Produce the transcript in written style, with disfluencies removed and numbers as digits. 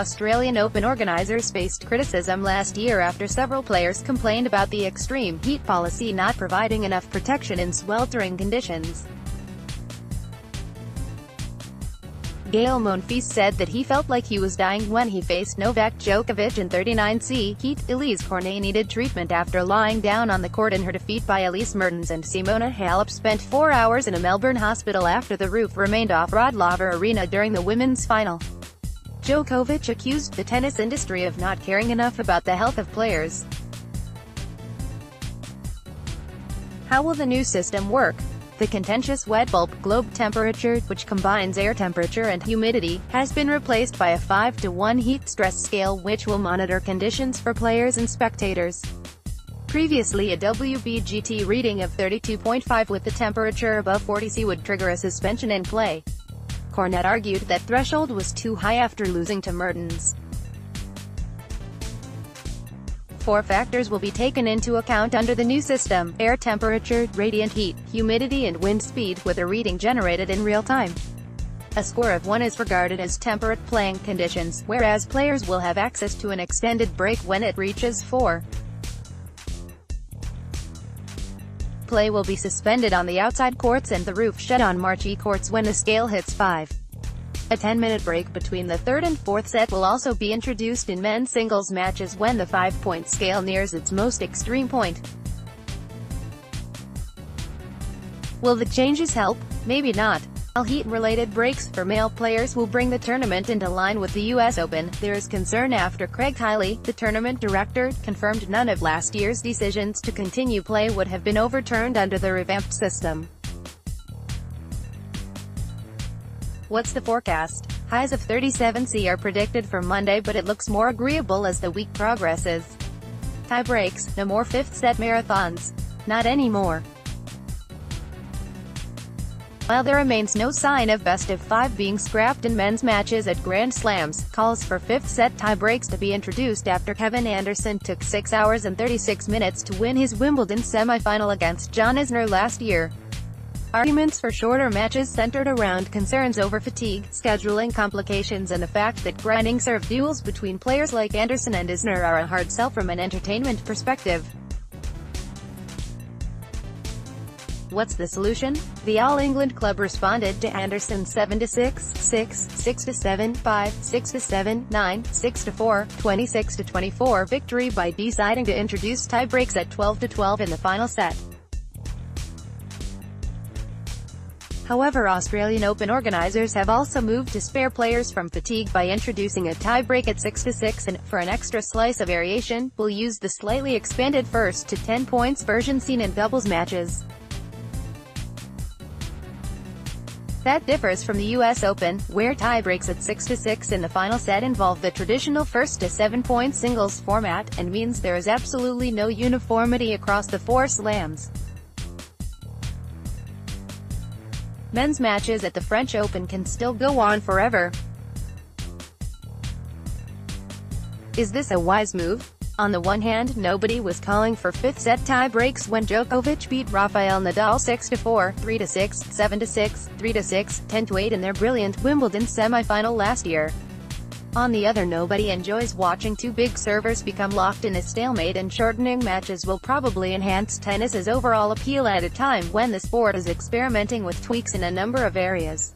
Australian Open organisers faced criticism last year after several players complained about the extreme heat policy not providing enough protection in sweltering conditions. Gaël Monfils said that he felt like he was dying when he faced Novak Djokovic in 39C heat. Elise Cornet needed treatment after lying down on the court in her defeat by Alize Mertens, and Simona Halep spent 4 hours in a Melbourne hospital after the roof remained off Rod Laver Arena during the women's final. Djokovic accused the tennis industry of not caring enough about the health of players. How will the new system work? The contentious wet bulb globe temperature, which combines air temperature and humidity, has been replaced by a 5-to-1 heat stress scale which will monitor conditions for players and spectators. Previously, a WBGT reading of 32.5 with the temperature above 40°C would trigger a suspension in play. Cornet argued that threshold was too high after losing to Mertens. 4 factors will be taken into account under the new system: air temperature, radiant heat, humidity and wind speed, with a reading generated in real time. A score of 1 is regarded as temperate playing conditions, whereas players will have access to an extended break when it reaches 4. Play will be suspended on the outside courts and the roof shed on marquee courts when the scale hits 5. A 10-minute break between the third and fourth set will also be introduced in men's singles matches when the 5-point scale nears its most extreme point. Will the changes help? Maybe not. While heat-related breaks for male players will bring the tournament into line with the US Open, there is concern after Craig Tiley, the tournament director, confirmed none of last year's decisions to continue play would have been overturned under the revamped system. What's the forecast? Highs of 37°C are predicted for Monday, but it looks more agreeable as the week progresses. Tie breaks, no more fifth-set marathons. Not anymore. While there remains no sign of best-of-5 being scrapped in men's matches at Grand Slams, calls for fifth-set tie-breaks to be introduced after Kevin Anderson took 6 hours and 36 minutes to win his Wimbledon semi-final against John Isner last year. Arguments for shorter matches centered around concerns over fatigue, scheduling complications and the fact that grinding serve duels between players like Anderson and Isner are a hard sell from an entertainment perspective. What's the solution? The All England club responded to Anderson's 7-6, 6, 6-7, 5, 6-7, 9, 6-4, 26-24 victory by deciding to introduce tie-breaks at 12-12 in the final set. However, Australian Open organisers have also moved to spare players from fatigue by introducing a tie-break at 6-6 and, for an extra slice of variation, will use the slightly expanded first to 10 points version seen in doubles matches. That differs from the US Open, where tie-breaks at 6-6 in the final set involve the traditional first to 7-point singles format, and means there is absolutely no uniformity across the 4 slams. Men's matches at the French Open can still go on forever. Is this a wise move? On the one hand, nobody was calling for fifth-set tie-breaks when Djokovic beat Rafael Nadal 6-4, 3-6, 7-6, 3-6, 10-8 in their brilliant Wimbledon semi-final last year. On the other, nobody enjoys watching two big servers become locked in a stalemate, and shortening matches will probably enhance tennis's overall appeal at a time when the sport is experimenting with tweaks in a number of areas.